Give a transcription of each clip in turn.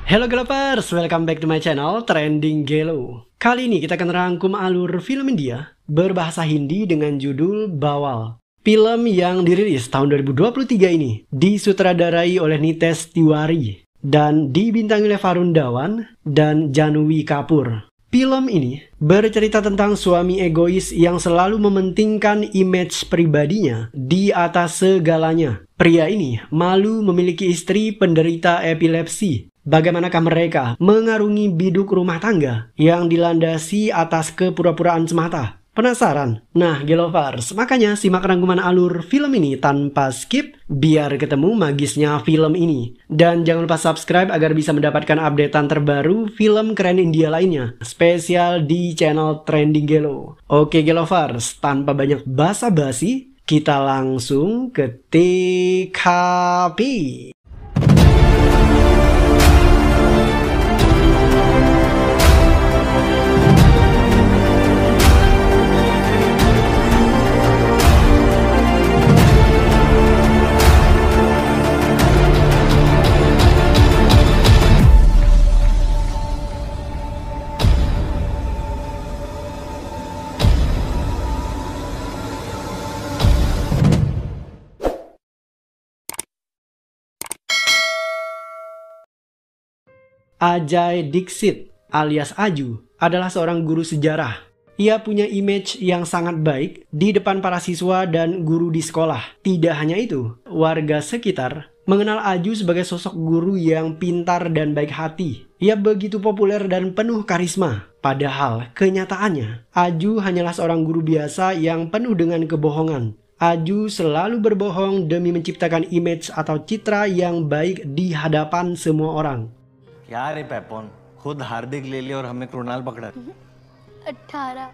Hello Gelapers, welcome back to my channel Trending Gelo. Kali ini kita akan rangkum alur film India berbahasa Hindi dengan judul Bawal. Film yang dirilis tahun 2023 ini disutradarai oleh Nitesh Tiwari dan dibintangi oleh Varun Dhawan dan Janhvi Kapoor. Film ini bercerita tentang suami egois yang selalu mementingkan image pribadinya di atas segalanya. Pria ini malu memiliki istri penderita epilepsi. Bagaimanakah mereka mengarungi biduk rumah tangga yang dilandasi atas kepura-puraan semata? Penasaran? Nah, Gelovers, makanya simak rangkuman alur film ini tanpa skip biar ketemu magisnya film ini. Dan jangan lupa subscribe agar bisa mendapatkan updatean terbaru film keren India lainnya, spesial di channel Trending Gelo. Oke Gelovers, tanpa banyak basa-basi, kita langsung ke TKP. Ajay Dixit alias Aju adalah seorang guru sejarah. Ia punya image yang sangat baik di depan para siswa dan guru di sekolah. Tidak hanya itu, warga sekitar mengenal Aju sebagai sosok guru yang pintar dan baik hati. Ia begitu populer dan penuh karisma. Padahal kenyataannya, Aju hanyalah seorang guru biasa yang penuh dengan kebohongan. Aju selalu berbohong demi menciptakan image atau citra yang baik di hadapan semua orang. क्या रे पेपॉन खुद हार्दिक ले लिया और हमें कृणाल पकड़ा 18।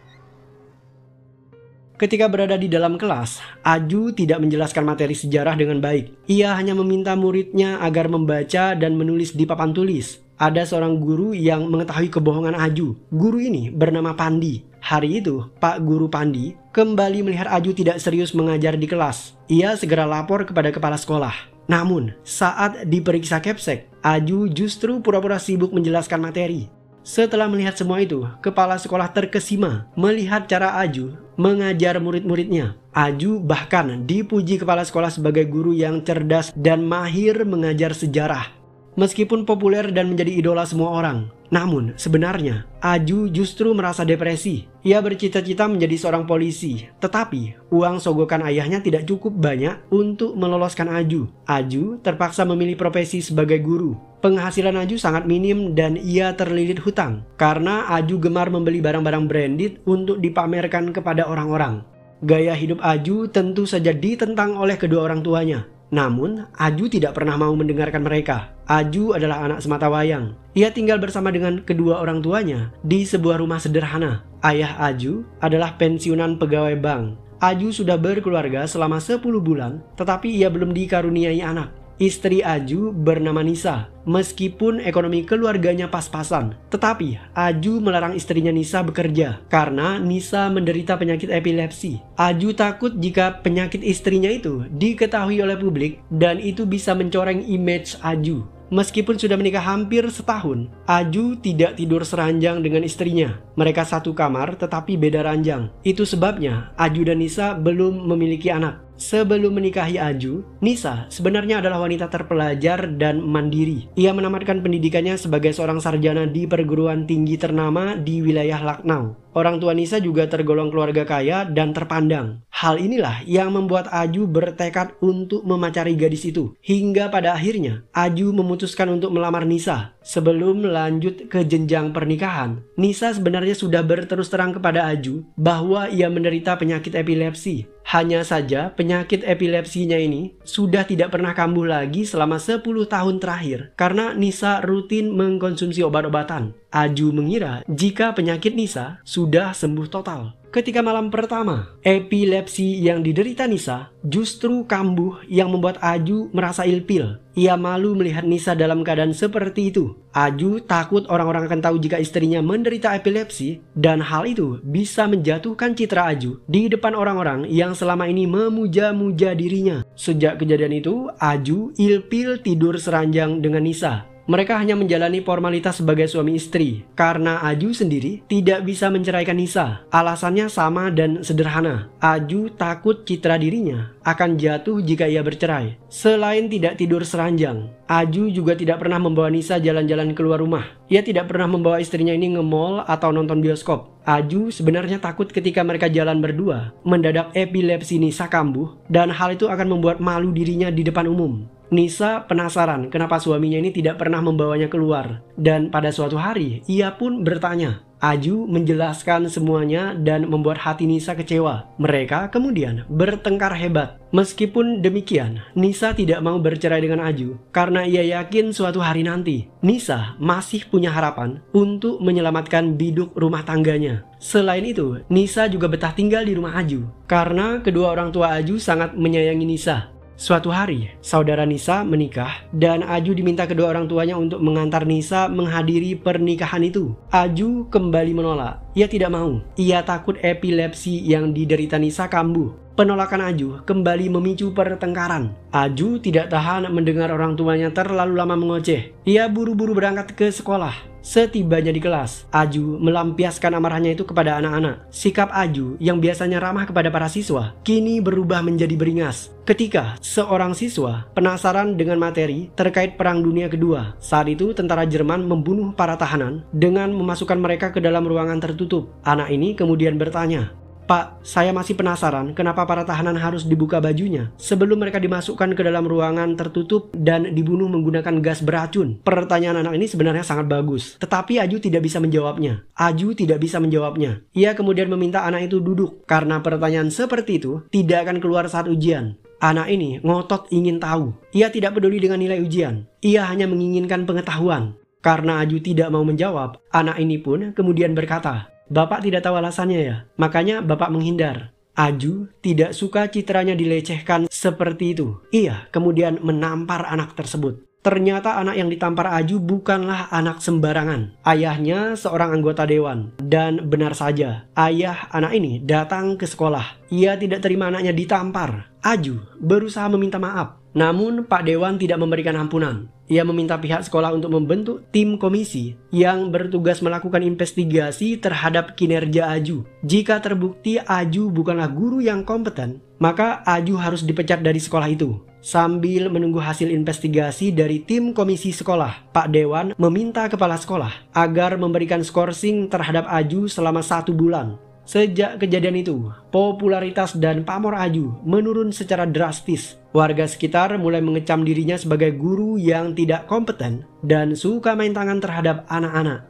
Ketika berada di dalam kelas, Aju tidak menjelaskan materi sejarah dengan baik. Ia hanya meminta muridnya agar membaca dan menulis di papan tulis. Ada seorang guru yang mengetahui kebohongan Aju. Guru ini bernama Pandi. Hari itu, Pak Guru Pandi kembali melihat Aju tidak serius mengajar di kelas. Ia segera lapor kepada kepala sekolah. Namun, saat diperiksa Capsek, Aju justru pura-pura sibuk menjelaskan materi. Setelah melihat semua itu, kepala sekolah terkesima melihat cara Aju mengajar murid-muridnya. Aju bahkan dipuji kepala sekolah sebagai guru yang cerdas dan mahir mengajar sejarah. Meskipun populer dan menjadi idola semua orang, namun sebenarnya Aju justru merasa depresi. Ia bercita-cita menjadi seorang polisi, tetapi uang sogokan ayahnya tidak cukup banyak untuk meloloskan Aju. Aju terpaksa memilih profesi sebagai guru. Penghasilan Aju sangat minim dan ia terlilit hutang karena Aju gemar membeli barang-barang branded untuk dipamerkan kepada orang-orang. Gaya hidup Aju tentu saja ditentang oleh kedua orang tuanya. Namun, Aju tidak pernah mau mendengarkan mereka. Aju adalah anak sematawayang. Ia tinggal bersama dengan kedua orang tuanya di sebuah rumah sederhana. Ayah Aju adalah pensiunan pegawai bank. Aju sudah berkeluarga selama 10 bulan, tetapi ia belum dikaruniai anak. Istri Aju bernama Nisa. Meskipun ekonomi keluarganya pas-pasan, tetapi Aju melarang istrinya Nisa bekerja karena Nisa menderita penyakit epilepsi. Aju takut jika penyakit istrinya itu diketahui oleh publik dan itu bisa mencoreng image Aju. Meskipun sudah menikah hampir setahun, Aju tidak tidur seranjang dengan istrinya. Mereka satu kamar tetapi beda ranjang. Itu sebabnya Aju dan Nisa belum memiliki anak. Sebelum menikahi Aju, Nisa sebenarnya adalah wanita terpelajar dan mandiri. Ia menamatkan pendidikannya sebagai seorang sarjana di perguruan tinggi ternama di wilayah Lucknow. Orang tua Nisa juga tergolong keluarga kaya dan terpandang. Hal inilah yang membuat Aju bertekad untuk memacari gadis itu. Hingga pada akhirnya, Aju memutuskan untuk melamar Nisa. Sebelum lanjut ke jenjang pernikahan, Nisa sebenarnya sudah berterus terang kepada Aju bahwa ia menderita penyakit epilepsi. Hanya saja penyakit epilepsinya ini sudah tidak pernah kambuh lagi selama 10 tahun terakhir karena Nisa rutin mengkonsumsi obat-obatan. Aju mengira jika penyakit Nisa sudah sembuh total. Ketika malam pertama, epilepsi yang diderita Nisa justru kambuh yang membuat Aju merasa ilfil. Ia malu melihat Nisa dalam keadaan seperti itu. Aju takut orang-orang akan tahu jika istrinya menderita epilepsi dan hal itu bisa menjatuhkan citra Aju di depan orang-orang yang selama ini memuja-muja dirinya. Sejak kejadian itu, Aju ilfil tidur seranjang dengan Nisa. Mereka hanya menjalani formalitas sebagai suami istri karena Aju sendiri tidak bisa menceraikan Nisa. Alasannya sama dan sederhana. Aju takut citra dirinya akan jatuh jika ia bercerai. Selain tidak tidur seranjang, Aju juga tidak pernah membawa Nisa jalan-jalan keluar rumah. Ia tidak pernah membawa istrinya ini nge-mall atau nonton bioskop. Aju sebenarnya takut ketika mereka jalan berdua, mendadak epilepsi Nisa kambuh dan hal itu akan membuat malu dirinya di depan umum. Nisa penasaran kenapa suaminya ini tidak pernah membawanya keluar. Dan pada suatu hari, ia pun bertanya. Aju menjelaskan semuanya dan membuat hati Nisa kecewa. Mereka kemudian bertengkar hebat. Meskipun demikian, Nisa tidak mau bercerai dengan Aju karena ia yakin suatu hari nanti Nisa masih punya harapan untuk menyelamatkan biduk rumah tangganya. Selain itu, Nisa juga betah tinggal di rumah Aju karena kedua orang tua Aju sangat menyayangi Nisa. Suatu hari, saudara Nisa menikah dan Aju diminta kedua orang tuanya untuk mengantar Nisa menghadiri pernikahan itu. Aju kembali menolak. Ia tidak mau. Ia takut epilepsi yang diderita Nisa kambuh. Penolakan Aju kembali memicu pertengkaran. Aju tidak tahan mendengar orang tuanya terlalu lama mengoceh. Ia buru-buru berangkat ke sekolah. Setibanya di kelas, Aju melampiaskan amarahnya itu kepada anak-anak. Sikap Aju yang biasanya ramah kepada para siswa, kini berubah menjadi beringas. Ketika seorang siswa penasaran dengan materi terkait Perang Dunia Kedua, saat itu tentara Jerman membunuh para tahanan dengan memasukkan mereka ke dalam ruangan tertutup. Anak ini kemudian bertanya, "Pak, saya masih penasaran kenapa para tahanan harus dibuka bajunya sebelum mereka dimasukkan ke dalam ruangan tertutup dan dibunuh menggunakan gas beracun." Pertanyaan anak ini sebenarnya sangat bagus, tetapi Aju tidak bisa menjawabnya. Aju tidak bisa menjawabnya. Ia kemudian meminta anak itu duduk karena pertanyaan seperti itu tidak akan keluar saat ujian. Anak ini ngotot ingin tahu. Ia tidak peduli dengan nilai ujian. Ia hanya menginginkan pengetahuan. Karena Aju tidak mau menjawab, anak ini pun kemudian berkata, "Bapak tidak tahu alasannya ya, makanya Bapak menghindar." Aju tidak suka citranya dilecehkan seperti itu. Ia kemudian menampar anak tersebut. Ternyata anak yang ditampar Aju bukanlah anak sembarangan. Ayahnya seorang anggota dewan. Dan benar saja, ayah anak ini datang ke sekolah. Ia tidak terima anaknya ditampar. Aju berusaha meminta maaf. Namun Pak Dewan tidak memberikan ampunan. Ia meminta pihak sekolah untuk membentuk tim komisi yang bertugas melakukan investigasi terhadap kinerja Aju. Jika terbukti Aju bukanlah guru yang kompeten, maka Aju harus dipecat dari sekolah itu. Sambil menunggu hasil investigasi dari tim komisi sekolah, Pak Dewan meminta kepala sekolah agar memberikan skorsing terhadap Aju selama 1 bulan. Sejak kejadian itu, popularitas dan pamor Aju menurun secara drastis. Warga sekitar mulai mengecam dirinya sebagai guru yang tidak kompeten dan suka main tangan terhadap anak-anak.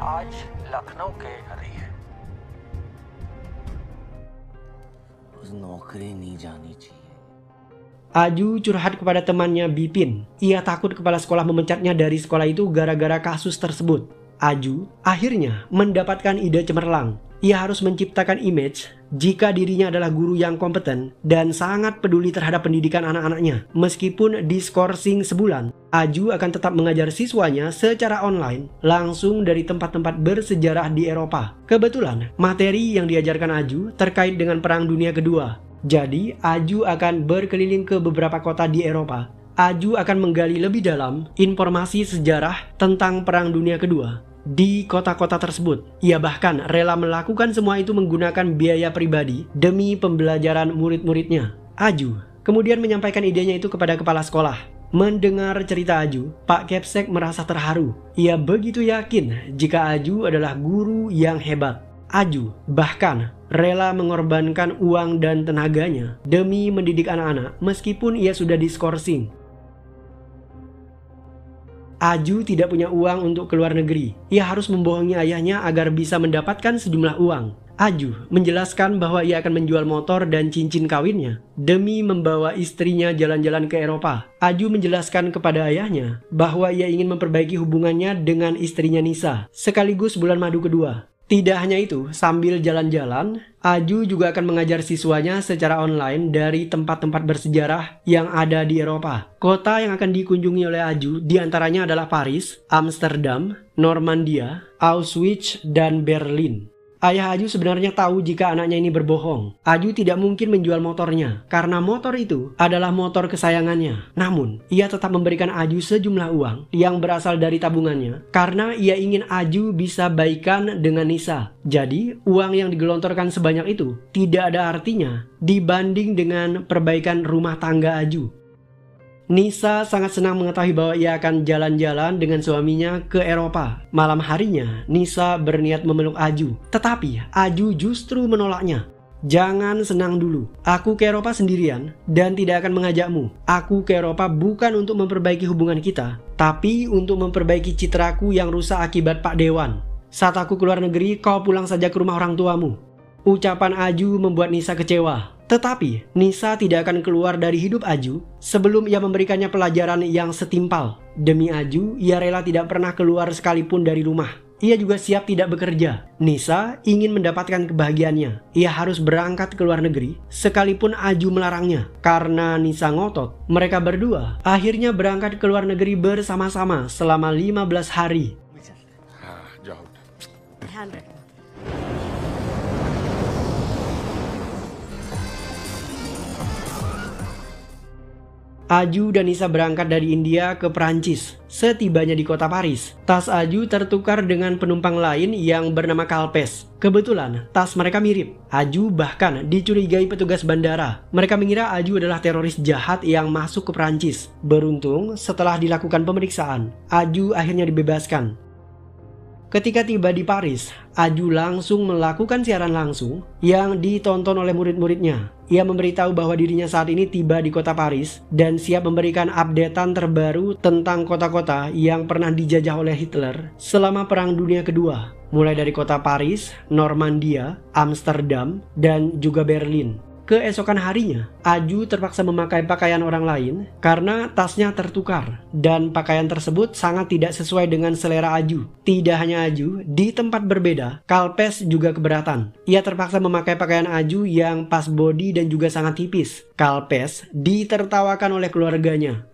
आज लखनऊ के रही है उस नौकरी नहीं जानी चाहिए. Aju curhat kepada temannya Bipin. Ia takut kepala sekolah memecatnya dari sekolah itu gara-gara kasus tersebut. Aju akhirnya mendapatkan ide cemerlang. Ia harus menciptakan image jika dirinya adalah guru yang kompeten dan sangat peduli terhadap pendidikan anak-anaknya. Meskipun diskorsing sebulan, Aju akan tetap mengajar siswanya secara online langsung dari tempat-tempat bersejarah di Eropa. Kebetulan materi yang diajarkan Aju terkait dengan Perang Dunia Kedua. Jadi Aju akan berkeliling ke beberapa kota di Eropa. Aju akan menggali lebih dalam informasi sejarah tentang Perang Dunia Kedua di kota-kota tersebut. Ia bahkan rela melakukan semua itu menggunakan biaya pribadi demi pembelajaran murid-muridnya. Aju kemudian menyampaikan idenya itu kepada kepala sekolah. Mendengar cerita Aju, Pak Kepsek merasa terharu. Ia begitu yakin jika Aju adalah guru yang hebat. Aju bahkan rela mengorbankan uang dan tenaganya demi mendidik anak-anak meskipun ia sudah diskorsing. Aju tidak punya uang untuk keluar negeri. Ia harus membohongi ayahnya agar bisa mendapatkan sejumlah uang. Aju menjelaskan bahwa ia akan menjual motor dan cincin kawinnya demi membawa istrinya jalan-jalan ke Eropa. Aju menjelaskan kepada ayahnya bahwa ia ingin memperbaiki hubungannya dengan istrinya Nisa sekaligus bulan madu kedua. Tidak hanya itu, sambil jalan-jalan, Aju juga akan mengajar siswanya secara online dari tempat-tempat bersejarah yang ada di Eropa. Kota yang akan dikunjungi oleh Aju diantaranya adalah Paris, Amsterdam, Normandia, Auschwitz, dan Berlin. Ayah Aju sebenarnya tahu jika anaknya ini berbohong. Aju tidak mungkin menjual motornya karena motor itu adalah motor kesayangannya. Namun, ia tetap memberikan Aju sejumlah uang yang berasal dari tabungannya karena ia ingin Aju bisa baikan dengan Nisa. Jadi, uang yang digelontorkan sebanyak itu tidak ada artinya dibanding dengan perbaikan rumah tangga Aju. Nisa sangat senang mengetahui bahwa ia akan jalan-jalan dengan suaminya ke Eropa. Malam harinya, Nisa berniat memeluk Aju. Tetapi, Aju justru menolaknya. Jangan senang dulu. Aku ke Eropa sendirian dan tidak akan mengajakmu. Aku ke Eropa bukan untuk memperbaiki hubungan kita, tapi untuk memperbaiki citraku yang rusak akibat Pak Dewan. Saat aku keluar negeri, kau pulang saja ke rumah orang tuamu. Ucapan Aju membuat Nisa kecewa. Tetapi, Nisa tidak akan keluar dari hidup Aju sebelum ia memberikannya pelajaran yang setimpal. Demi Aju, ia rela tidak pernah keluar sekalipun dari rumah. Ia juga siap tidak bekerja. Nisa ingin mendapatkan kebahagiaannya. Ia harus berangkat ke luar negeri, sekalipun Aju melarangnya. Karena Nisa ngotot, mereka berdua akhirnya berangkat ke luar negeri bersama-sama selama 15 hari. Aju dan Nisa berangkat dari India ke Perancis. Setibanya di kota Paris, tas Aju tertukar dengan penumpang lain yang bernama Kalpes. Kebetulan, tas mereka mirip. Aju bahkan dicurigai petugas bandara. Mereka mengira Aju adalah teroris jahat yang masuk ke Perancis. Beruntung, setelah dilakukan pemeriksaan, Aju akhirnya dibebaskan. Ketika tiba di Paris, Aju langsung melakukan siaran langsung yang ditonton oleh murid-muridnya. Ia memberitahu bahwa dirinya saat ini tiba di kota Paris dan siap memberikan updatean terbaru tentang kota-kota yang pernah dijajah oleh Hitler selama Perang Dunia Kedua, mulai dari kota Paris, Normandia, Amsterdam, dan juga Berlin. Keesokan harinya, Aju terpaksa memakai pakaian orang lain karena tasnya tertukar dan pakaian tersebut sangat tidak sesuai dengan selera Aju. Tidak hanya Aju, di tempat berbeda, Kalpes juga keberatan. Ia terpaksa memakai pakaian Aju yang pas body dan juga sangat tipis. Kalpes ditertawakan oleh keluarganya.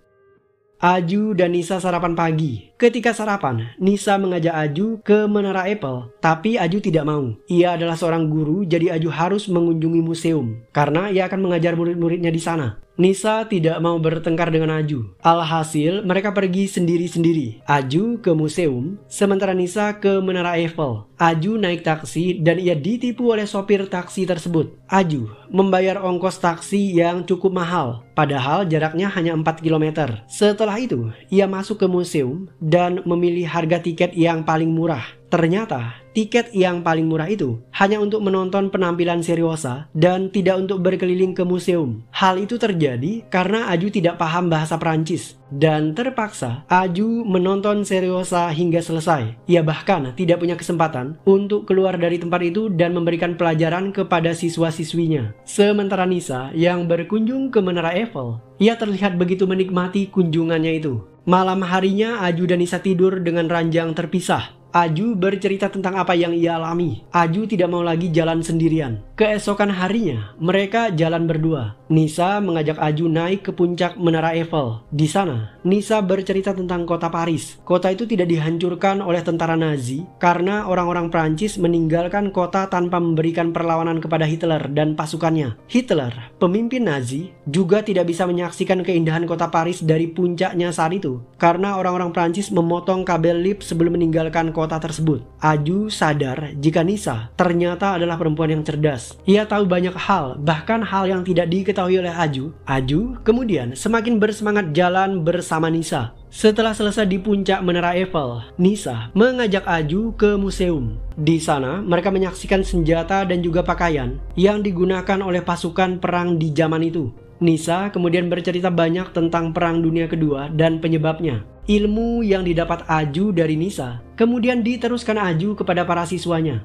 Aju dan Nisa sarapan pagi. Ketika sarapan, Nisa mengajak Aju ke Menara Eiffel, tapi Aju tidak mau. Ia adalah seorang guru, jadi Aju harus mengunjungi museum karena ia akan mengajar murid-muridnya di sana. Nisa tidak mau bertengkar dengan Aju. Alhasil, mereka pergi sendiri-sendiri. Aju ke museum, sementara Nisa ke Menara Eiffel. Aju naik taksi dan ia ditipu oleh sopir taksi tersebut. Aju membayar ongkos taksi yang cukup mahal, padahal jaraknya hanya 4 km. Setelah itu, ia masuk ke museum dan memilih harga tiket yang paling murah. Ternyata, tiket yang paling murah itu hanya untuk menonton penampilan seriosa dan tidak untuk berkeliling ke museum. Hal itu terjadi karena Aju tidak paham bahasa Prancis dan terpaksa Aju menonton seriosa hingga selesai. Ia bahkan tidak punya kesempatan untuk keluar dari tempat itu dan memberikan pelajaran kepada siswa-siswinya. Sementara Nisa yang berkunjung ke Menara Eiffel, ia terlihat begitu menikmati kunjungannya itu. Malam harinya Aju dan Nisa tidur dengan ranjang terpisah. Aju bercerita tentang apa yang ia alami. Aju tidak mau lagi jalan sendirian. Keesokan harinya, mereka jalan berdua. Nisa mengajak Aju naik ke puncak Menara Eiffel. Di sana, Nisa bercerita tentang kota Paris. Kota itu tidak dihancurkan oleh tentara Nazi karena orang-orang Prancis meninggalkan kota tanpa memberikan perlawanan kepada Hitler dan pasukannya. Hitler, pemimpin Nazi, juga tidak bisa menyaksikan keindahan kota Paris dari puncaknya saat itu karena orang-orang Prancis memotong kabel lift sebelum meninggalkan kota tersebut. Aju sadar jika Nisa ternyata adalah perempuan yang cerdas. Ia tahu banyak hal, bahkan hal yang tidak diketahui oleh Aju. Aju kemudian semakin bersemangat jalan bersama Nisa. Setelah selesai di puncak Menara Eiffel, Nisa mengajak Aju ke museum. Di sana, mereka menyaksikan senjata dan juga pakaian yang digunakan oleh pasukan perang di zaman itu. Nisa kemudian bercerita banyak tentang Perang Dunia Kedua dan penyebabnya. Ilmu yang didapat Aju dari Nisa kemudian diteruskan Aju kepada para siswanya.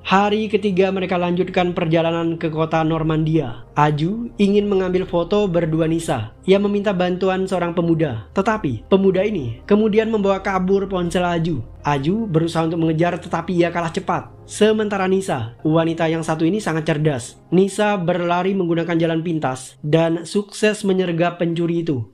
Hari ketiga mereka lanjutkan perjalanan ke kota Normandia. Aju ingin mengambil foto berdua Nisa. Ia meminta bantuan seorang pemuda. Tetapi pemuda ini kemudian membawa kabur ponsel Aju. Aju berusaha untuk mengejar tetapi ia kalah cepat. Sementara Nisa, wanita yang satu ini sangat cerdas. Nisa berlari menggunakan jalan pintas dan sukses menyergap pencuri itu.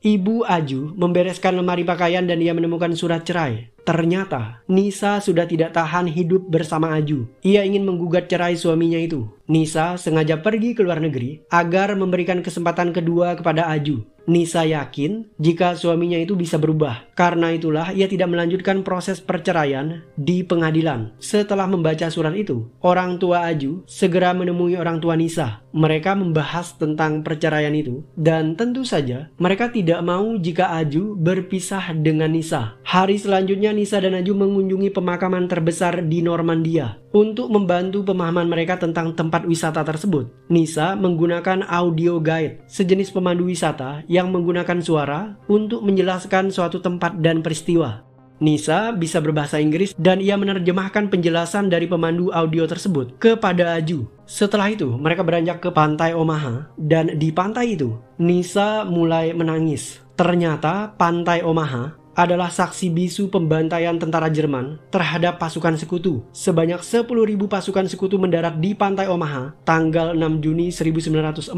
Ibu Aju membereskan lemari pakaian dan ia menemukan surat cerai. Ternyata Nisa sudah tidak tahan hidup bersama Aju. Ia ingin menggugat cerai suaminya itu. Nisa sengaja pergi ke luar negeri agar memberikan kesempatan kedua kepada Aju. Nisa yakin jika suaminya itu bisa berubah. Karena itulah ia tidak melanjutkan proses perceraian di pengadilan. Setelah membaca surat itu, orang tua Aju segera menemui orang tua Nisa. Mereka membahas tentang perceraian itu dan tentu saja mereka tidak mau jika Aju berpisah dengan Nisa. Hari selanjutnya Nisa dan Aju mengunjungi pemakaman terbesar di Normandia. Untuk membantu pemahaman mereka tentang tempat wisata tersebut, Nisa menggunakan audio guide, sejenis pemandu wisata yang menggunakan suara untuk menjelaskan suatu tempat dan peristiwa. Nisa bisa berbahasa Inggris dan ia menerjemahkan penjelasan dari pemandu audio tersebut kepada Aju. Setelah itu, mereka beranjak ke pantai Omaha dan di pantai itu, Nisa mulai menangis. Ternyata pantai Omaha adalah saksi bisu pembantaian tentara Jerman terhadap pasukan sekutu. Sebanyak 10.000 pasukan sekutu mendarat di pantai Omaha tanggal 6 Juni 1944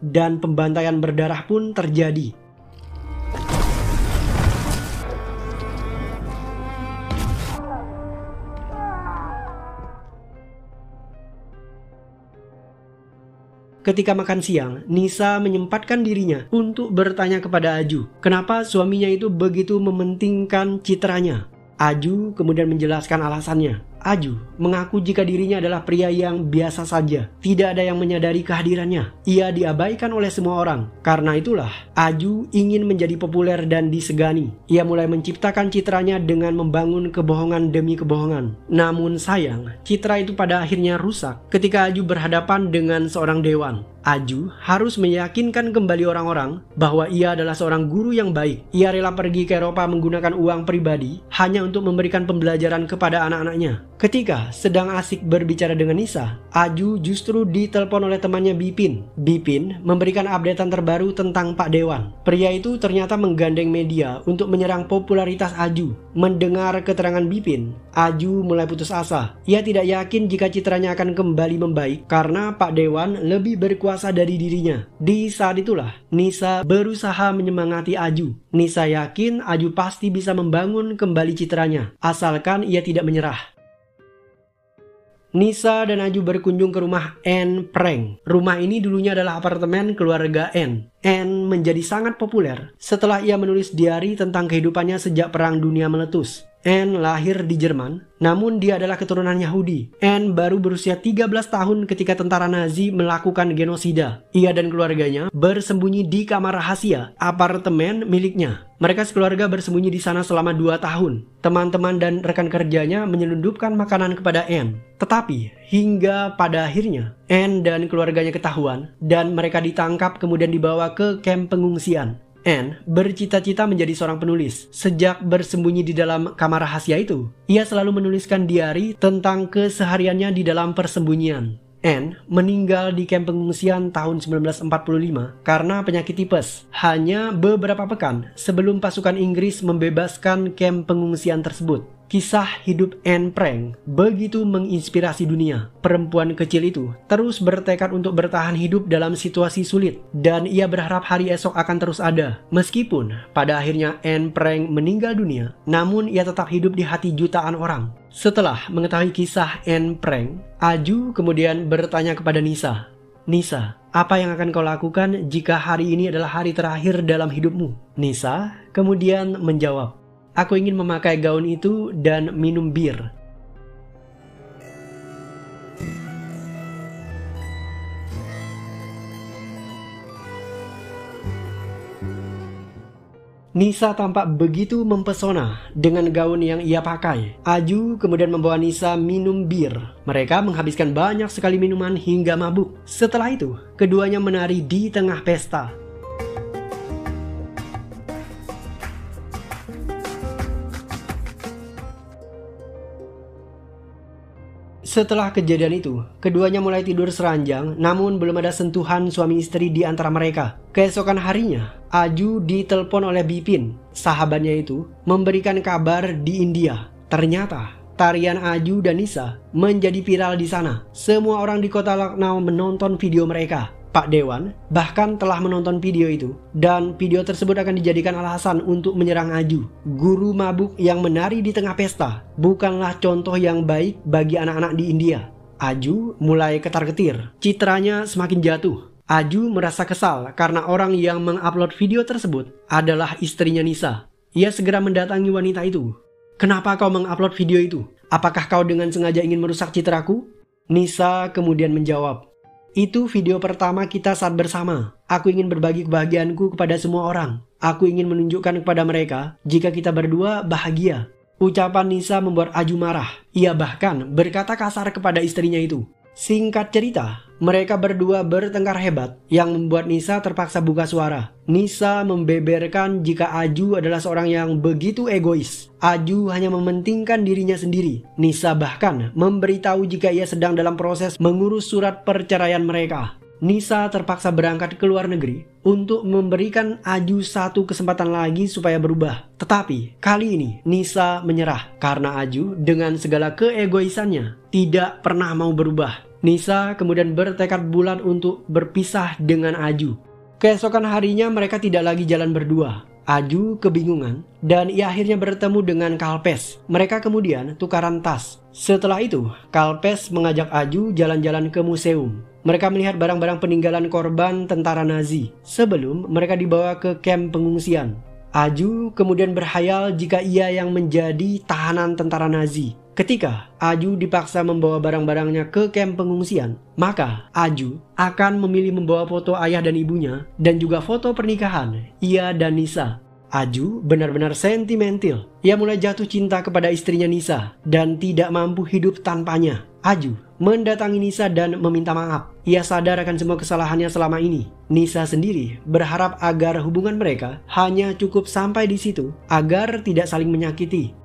dan pembantaian berdarah pun terjadi. Ketika makan siang, Nisa menyempatkan dirinya untuk bertanya kepada Aju, kenapa suaminya itu begitu mementingkan citranya. Aju kemudian menjelaskan alasannya. Aju mengaku jika dirinya adalah pria yang biasa saja, tidak ada yang menyadari kehadirannya. Ia diabaikan oleh semua orang. Karena itulah, Aju ingin menjadi populer dan disegani. Ia mulai menciptakan citranya dengan membangun kebohongan demi kebohongan. Namun sayang, citra itu pada akhirnya rusak ketika Aju berhadapan dengan seorang dewan. Aju harus meyakinkan kembali orang-orang bahwa ia adalah seorang guru yang baik. Ia rela pergi ke Eropa menggunakan uang pribadi hanya untuk memberikan pembelajaran kepada anak-anaknya. Ketika sedang asik berbicara dengan Nisa, Aju justru ditelepon oleh temannya Bipin. Bipin memberikan updatean terbaru tentang Pak Dewan. Pria itu ternyata menggandeng media untuk menyerang popularitas Aju. Mendengar keterangan Bipin, Aju mulai putus asa. Ia tidak yakin jika citranya akan kembali membaik karena Pak Dewan lebih berkuasa dari dirinya. Di saat itulah, Nisa berusaha menyemangati Aju. Nisa yakin Aju pasti bisa membangun kembali citranya, asalkan ia tidak menyerah. Nisa dan Aju berkunjung ke rumah Anne Frank. Rumah ini dulunya adalah apartemen keluarga Anne. Anne menjadi sangat populer setelah ia menulis diari tentang kehidupannya sejak Perang Dunia meletus. Anne lahir di Jerman, namun dia adalah keturunan Yahudi. Anne baru berusia 13 tahun ketika tentara Nazi melakukan genosida. Ia dan keluarganya bersembunyi di kamar rahasia apartemen miliknya. Mereka sekeluarga bersembunyi di sana selama 2 tahun. Teman-teman dan rekan kerjanya menyelundupkan makanan kepada Anne. Tetapi hingga pada akhirnya Anne dan keluarganya ketahuan dan mereka ditangkap kemudian dibawa ke kamp pengungsian. Anne bercita-cita menjadi seorang penulis. Sejak bersembunyi di dalam kamar rahasia itu, ia selalu menuliskan diari tentang kesehariannya di dalam persembunyian. Anne meninggal di kamp pengungsian tahun 1945 karena penyakit tipes. Hanya beberapa pekan sebelum pasukan Inggris membebaskan kamp pengungsian tersebut. Kisah hidup Anne Frank begitu menginspirasi dunia. Perempuan kecil itu terus bertekad untuk bertahan hidup dalam situasi sulit dan ia berharap hari esok akan terus ada. Meskipun pada akhirnya Anne Frank meninggal dunia, namun ia tetap hidup di hati jutaan orang. Setelah mengetahui kisah Anne Frank, Aju kemudian bertanya kepada Nisa, "Nisa, apa yang akan kau lakukan jika hari ini adalah hari terakhir dalam hidupmu?" Nisa kemudian menjawab, "Aku ingin memakai gaun itu dan minum bir." Nisa tampak begitu mempesona dengan gaun yang ia pakai. Aju kemudian membawa Nisa minum bir. Mereka menghabiskan banyak sekali minuman hingga mabuk. Setelah itu, keduanya menari di tengah pesta. Setelah kejadian itu, keduanya mulai tidur seranjang, namun belum ada sentuhan suami istri di antara mereka. Keesokan harinya, Aju ditelepon oleh Bipin. Sahabatnya itu memberikan kabar di India. Ternyata, tarian Aju dan Nisa menjadi viral di sana. Semua orang di kota Lucknow menonton video mereka. Pak Dewan bahkan telah menonton video itu, dan video tersebut akan dijadikan alasan untuk menyerang Aju. Guru mabuk yang menari di tengah pesta bukanlah contoh yang baik bagi anak-anak di India. Aju mulai ketar-ketir, citranya semakin jatuh. Aju merasa kesal karena orang yang mengupload video tersebut adalah istrinya Nisa. Ia segera mendatangi wanita itu. "Kenapa kau mengupload video itu? Apakah kau dengan sengaja ingin merusak citraku?" Nisa kemudian menjawab, "Itu video pertama kita saat bersama. Aku ingin berbagi kebahagiaanku kepada semua orang. Aku ingin menunjukkan kepada mereka jika kita berdua bahagia." Ucapan Nisa membuat Aju marah. Ia bahkan berkata kasar kepada istrinya itu. Singkat cerita, mereka berdua bertengkar hebat yang membuat Nisa terpaksa buka suara. Nisa membeberkan jika Aju adalah seorang yang begitu egois. Aju hanya mementingkan dirinya sendiri. Nisa bahkan memberitahu jika ia sedang dalam proses mengurus surat perceraian mereka. Nisa terpaksa berangkat ke luar negeri untuk memberikan Aju satu kesempatan lagi supaya berubah. Tetapi kali ini Nisa menyerah karena Aju dengan segala keegoisannya tidak pernah mau berubah. Nisa kemudian bertekad bulat untuk berpisah dengan Aju. Keesokan harinya mereka tidak lagi jalan berdua. Aju kebingungan dan ia akhirnya bertemu dengan Kalpes. Mereka kemudian tukaran tas. Setelah itu, Kalpes mengajak Aju jalan-jalan ke museum. Mereka melihat barang-barang peninggalan korban tentara Nazi sebelum mereka dibawa ke kamp pengungsian. Aju kemudian berhayal jika ia yang menjadi tahanan tentara Nazi. Ketika Aju dipaksa membawa barang-barangnya ke kamp pengungsian, maka Aju akan memilih membawa foto ayah dan ibunya dan juga foto pernikahan ia dan Nisa. Aju benar-benar sentimental. Ia mulai jatuh cinta kepada istrinya Nisa dan tidak mampu hidup tanpanya. Aju mendatangi Nisa dan meminta maaf. Ia sadar akan semua kesalahannya selama ini. Nisa sendiri berharap agar hubungan mereka hanya cukup sampai di situ agar tidak saling menyakiti.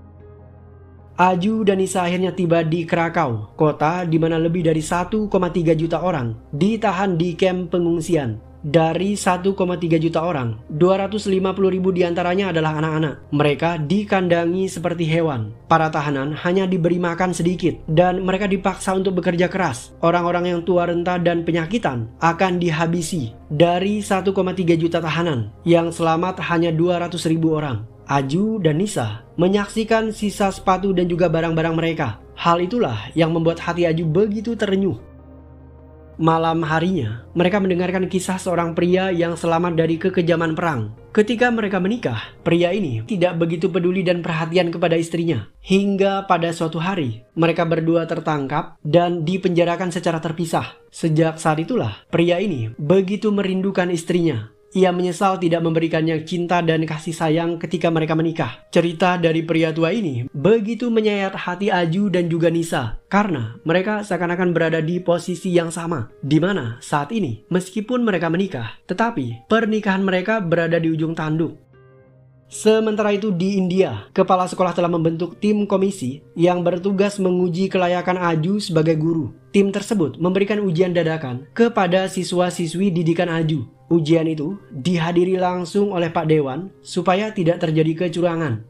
Aju dan Nisa akhirnya tiba di Krakow, kota di mana lebih dari 1,3 juta orang ditahan di kamp pengungsian. Dari 1,3 juta orang, 250.000 diantaranya adalah anak-anak. Mereka dikandangi seperti hewan. Para tahanan hanya diberi makan sedikit dan mereka dipaksa untuk bekerja keras. Orang-orang yang tua renta dan penyakitan akan dihabisi. Dari 1,3 juta tahanan, yang selamat hanya 200.000 orang. Aju dan Nisa menyaksikan sisa sepatu dan juga barang-barang mereka. Hal itulah yang membuat hati Aju begitu terenyuh. Malam harinya, mereka mendengarkan kisah seorang pria yang selamat dari kekejaman perang. Ketika mereka menikah, pria ini tidak begitu peduli dan perhatian kepada istrinya. Hingga pada suatu hari, mereka berdua tertangkap dan dipenjarakan secara terpisah. Sejak saat itulah, pria ini begitu merindukan istrinya. Ia menyesal tidak memberikannya cinta dan kasih sayang ketika mereka menikah. Cerita dari pria tua ini begitu menyayat hati Aju dan juga Nisa karena mereka seakan-akan berada di posisi yang sama, di mana saat ini meskipun mereka menikah, tetapi pernikahan mereka berada di ujung tanduk. Sementara itu di India, kepala sekolah telah membentuk tim komisi yang bertugas menguji kelayakan Aju sebagai guru. Tim tersebut memberikan ujian dadakan kepada siswa-siswi didikan Aju. Ujian itu dihadiri langsung oleh Pak Dewan supaya tidak terjadi kecurangan.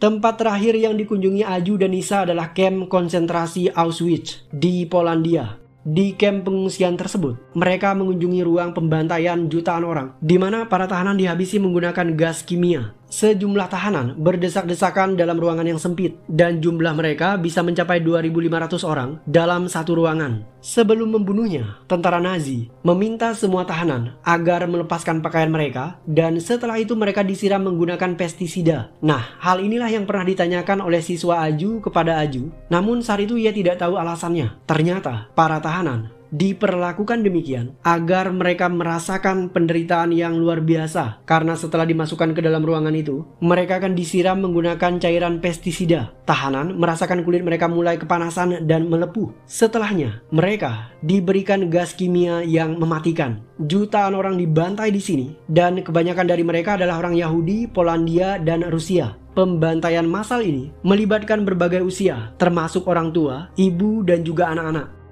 Tempat terakhir yang dikunjungi Aju dan Nisa adalah kamp konsentrasi Auschwitz di Polandia. Di kamp pengungsian tersebut, mereka mengunjungi ruang pembantaian jutaan orang, di mana para tahanan dihabisi menggunakan gas kimia. Sejumlah tahanan berdesak-desakan dalam ruangan yang sempit, dan jumlah mereka bisa mencapai 2.500 orang dalam satu ruangan. Sebelum membunuhnya, tentara Nazi meminta semua tahanan agar melepaskan pakaian mereka, dan setelah itu mereka disiram menggunakan pestisida. Nah, hal inilah yang pernah ditanyakan oleh siswa Aju kepada Aju, namun saat itu ia tidak tahu alasannya. Ternyata, para tahanan diperlakukan demikian agar mereka merasakan penderitaan yang luar biasa, karena setelah dimasukkan ke dalam ruangan itu, mereka akan disiram menggunakan cairan pestisida. Tahanan merasakan kulit mereka mulai kepanasan dan melepuh. Setelahnya, mereka diberikan gas kimia yang mematikan. Jutaan orang dibantai di sini, dan kebanyakan dari mereka adalah orang Yahudi, Polandia, dan Rusia. Pembantaian massal ini melibatkan berbagai usia, termasuk orang tua, ibu, dan juga anak-anak.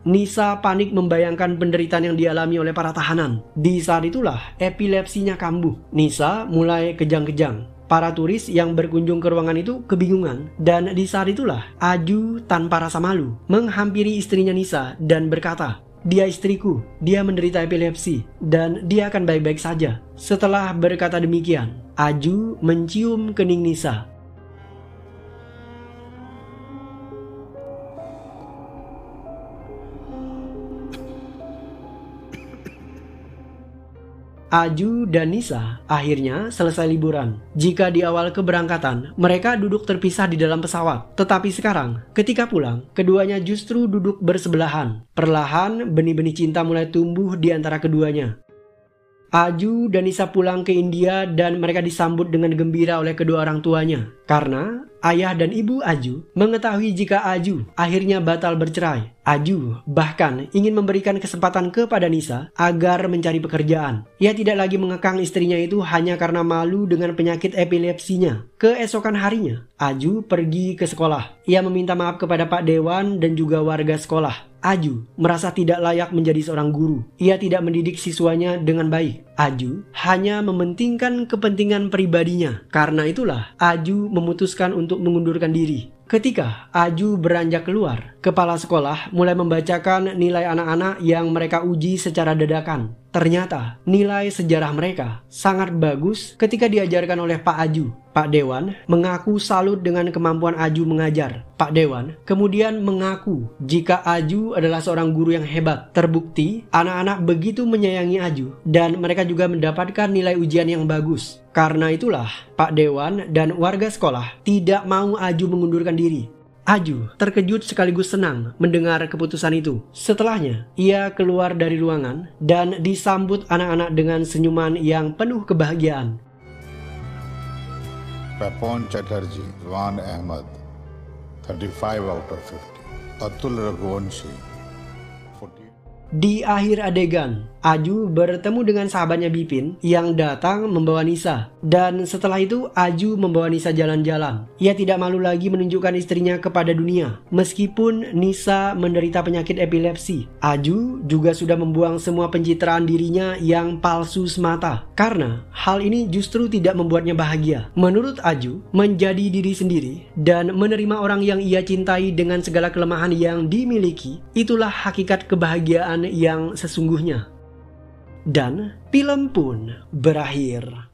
Nisa panik membayangkan penderitaan yang dialami oleh para tahanan. Di saat itulah epilepsinya kambuh. Nisa mulai kejang-kejang. Para turis yang berkunjung ke ruangan itu kebingungan, dan di saat itulah Aju tanpa rasa malu menghampiri istrinya Nisa dan berkata, dia istriku, dia menderita epilepsi, dan dia akan baik-baik saja. Setelah berkata demikian, Aju mencium kening Nisa. Aju dan Nisa akhirnya selesai liburan. Jika di awal keberangkatan mereka duduk terpisah di dalam pesawat, tetapi sekarang ketika pulang, keduanya justru duduk bersebelahan. Perlahan benih-benih cinta mulai tumbuh di antara keduanya. Aju dan Nisa pulang ke India dan mereka disambut dengan gembira oleh kedua orang tuanya. Karena ayah dan ibu Aju mengetahui jika Aju akhirnya batal bercerai. Aju bahkan ingin memberikan kesempatan kepada Nisa agar mencari pekerjaan. Ia tidak lagi mengekang istrinya itu hanya karena malu dengan penyakit epilepsinya. Keesokan harinya, Aju pergi ke sekolah. Ia meminta maaf kepada Pak Dewan dan juga warga sekolah. Aju merasa tidak layak menjadi seorang guru. Ia tidak mendidik siswanya dengan baik. Aju hanya mementingkan kepentingan pribadinya. Karena itulah Aju memutuskan untuk mengundurkan diri. Ketika Aju beranjak keluar, kepala sekolah mulai membacakan nilai anak-anak yang mereka uji secara dadakan. Ternyata nilai sejarah mereka sangat bagus ketika diajarkan oleh Pak Aju. Pak Dewan mengaku salut dengan kemampuan Aju mengajar. Pak Dewan kemudian mengaku jika Aju adalah seorang guru yang hebat. Terbukti anak-anak begitu menyayangi Aju dan mereka juga mendapatkan nilai ujian yang bagus. Karena itulah Pak Dewan dan warga sekolah tidak mau Aju mengundurkan diri. Aju terkejut sekaligus senang mendengar keputusan itu. Setelahnya, ia keluar dari ruangan dan disambut anak-anak dengan senyuman yang penuh kebahagiaan. Papon Chatterjee, Wan Ahmad, 35 out of 50. Atul Raghuvanshi, 40. Di akhir adegan, Aju bertemu dengan sahabatnya Bipin yang datang membawa Nisa. Dan setelah itu Aju membawa Nisa jalan-jalan. Ia tidak malu lagi menunjukkan istrinya kepada dunia. Meskipun Nisa menderita penyakit epilepsi, Aju juga sudah membuang semua pencitraan dirinya yang palsu semata. Karena hal ini justru tidak membuatnya bahagia. Menurut Aju, menjadi diri sendiri dan menerima orang yang ia cintai dengan segala kelemahan yang dimiliki, itulah hakikat kebahagiaan yang sesungguhnya. Dan film pun berakhir.